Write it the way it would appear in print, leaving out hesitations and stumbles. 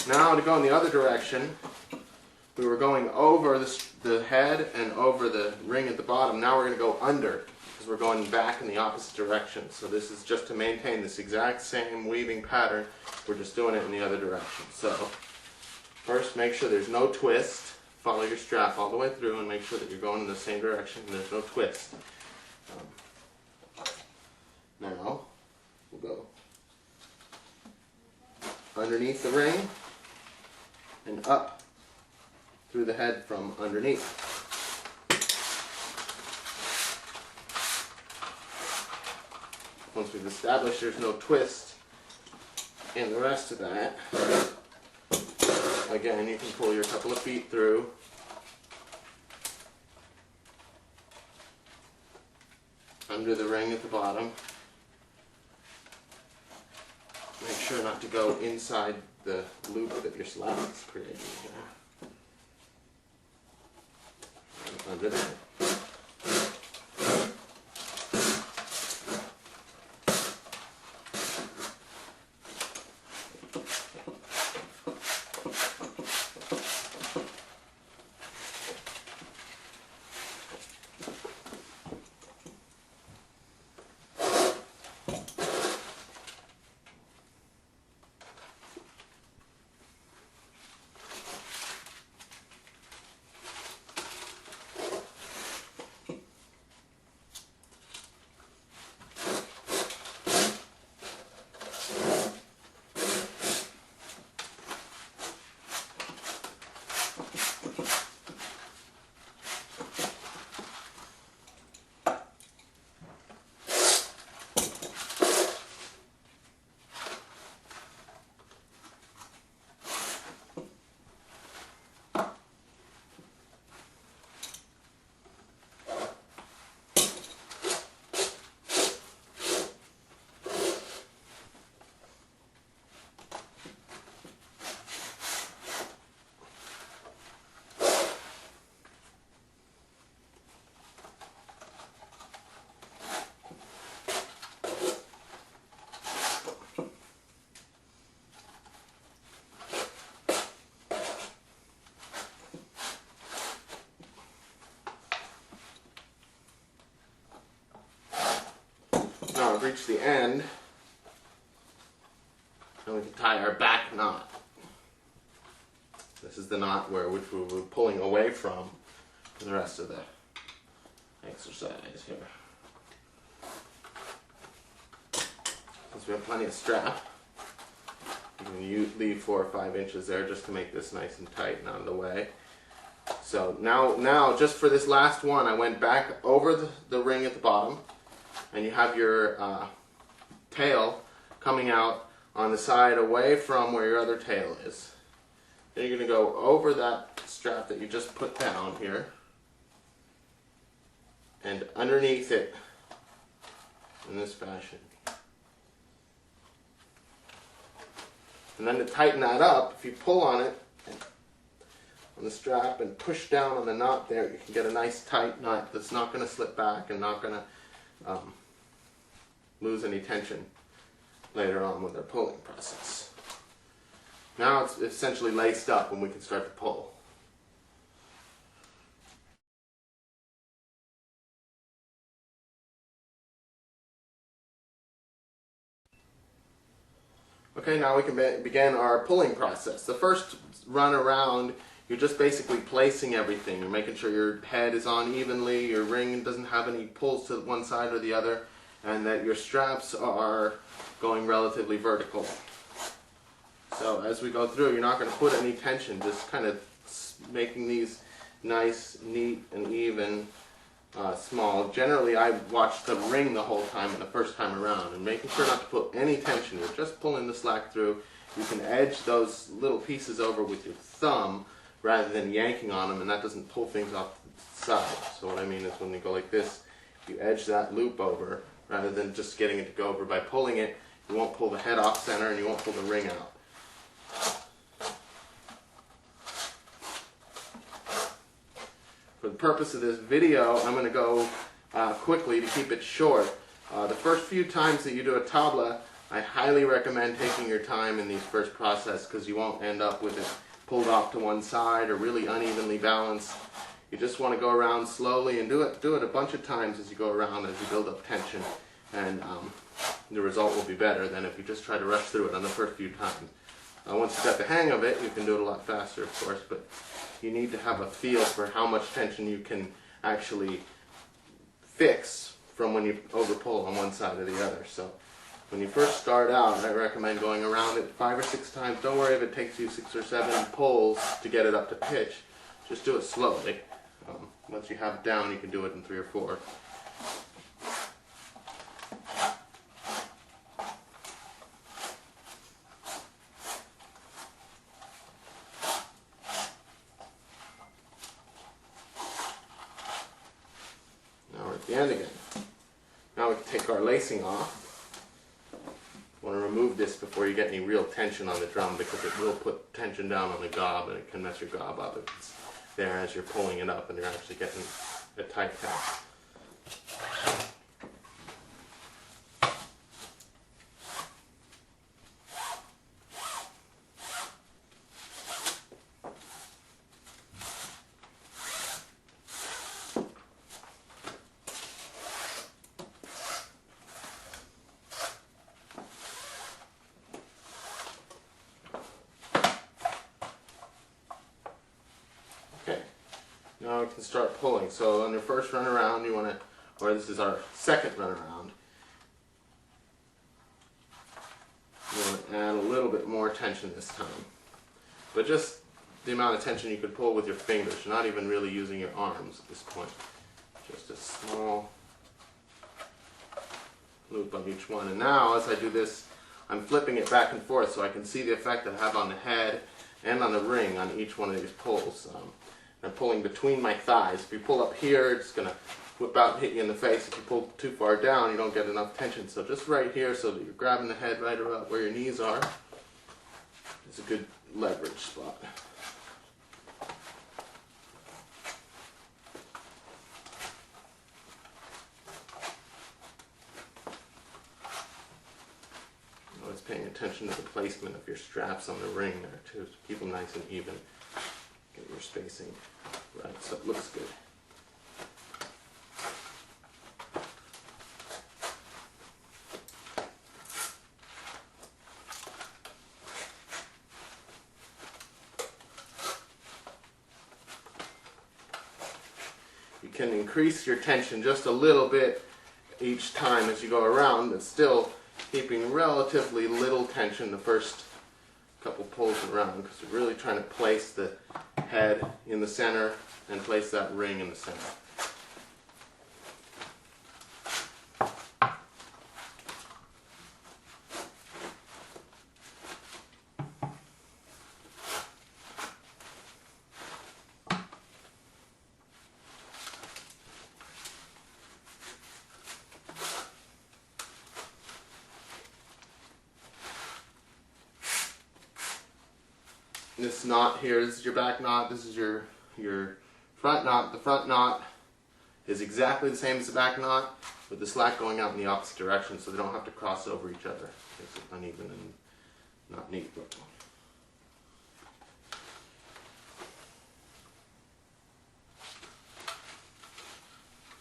Now to go in the other direction, we were going over the head and over the ring at the bottom. Now we're going to go under, because we're going back in the opposite direction. So this is just to maintain this exact same weaving pattern. We're just doing it in the other direction. So first, make sure there's no twist. Follow your strap all the way through and make sure that you're going in the same direction and there's no twist. Now we'll go underneath the ring and up through the head from underneath. Once we've established there's no twist in the rest of that, again, you can pull your couple of feet through. Under the ring at the bottom. Make sure not to go inside the loop that your slap is creating here. And under there. Now I've reached the end, and we can tie our back knot. This is the knot which we were pulling away from for the rest of the exercise here. Since we have plenty of strap, you can leave 4 or 5 inches there just to make this nice and tight and out of the way. So now just for this last one, I went back over the ring at the bottom, and you have your tail coming out on the side away from where your other tail is. Then you're going to go over that strap that you just put down here and underneath it in this fashion. And then to tighten that up, if you pull on it, on the strap and push down on the knot there, you can get a nice tight knot that's not going to slip back and not going to lose any tension later on with our pulling process. Now it's essentially laced up and we can start to pull. Okay, now we can begin our pulling process. The first run around, you're just basically placing everything. You're making sure your head is on evenly, your ring doesn't have any pulls to one side or the other, and that your straps are going relatively vertical. So as we go through, you're not going to put any tension, just kind of making these nice, neat, and even, small. Generally, I watch the ring the whole time the first time around, and making sure not to put any tension. You're just pulling the slack through. You can edge those little pieces over with your thumb rather than yanking on them, and that doesn't pull things off the side. So what I mean is when you go like this, you edge that loop over rather than just getting it to go over. By pulling it, you won't pull the head off center and you won't pull the ring out. For the purpose of this video, I'm going to go quickly to keep it short. The first few times that you do a tabla, I highly recommend taking your time in these first process because you won't end up with it pulled off to one side or really unevenly balanced. You just want to go around slowly and do it a bunch of times as you go around, as you build up tension, and the result will be better than if you just try to rush through it on the first few times. Once you've got the hang of it, you can do it a lot faster, of course, but you need to have a feel for how much tension you can actually fix from when you over pull on one side or the other. So when you first start out, I recommend going around it 5 or 6 times. Don't worry if it takes you 6 or 7 pulls to get it up to pitch. Just do it slowly. Once you have it down, you can do it in 3 or 4. Now we're at the end again. Now we can take our lacing off. You want to remove this before you get any real tension on the drum, because it will put tension down on the gob and it can mess your gob up if it's there as you're pulling it up and you're actually getting a tight tap. Now we can start pulling. So on your first run around, you want to, or this is our second run around, you want to add a little bit more tension this time. But just the amount of tension you could pull with your fingers. You're not even really using your arms at this point. Just a small loop on each one. And now as I do this, I'm flipping it back and forth so I can see the effect that I have on the head and on the ring on each one of these pulls. I'm pulling between my thighs. If you pull up here, it's going to whip out and hit you in the face. If you pull too far down, you don't get enough tension. So just right here, so that you're grabbing the head right about where your knees are, is a good leverage spot. Always paying attention to the placement of your straps on the ring there too, to keep them nice and even. Get your spacing right, so it looks good. You can increase your tension just a little bit each time as you go around, but still keeping relatively little tension the first couple pulls around, because we're really trying to place the head in the center and place that ring in the center. This knot here, this is your back knot, this is your front knot. The front knot is exactly the same as the back knot, with the slack going out in the opposite direction so they don't have to cross over each other. It's uneven and not neat looking.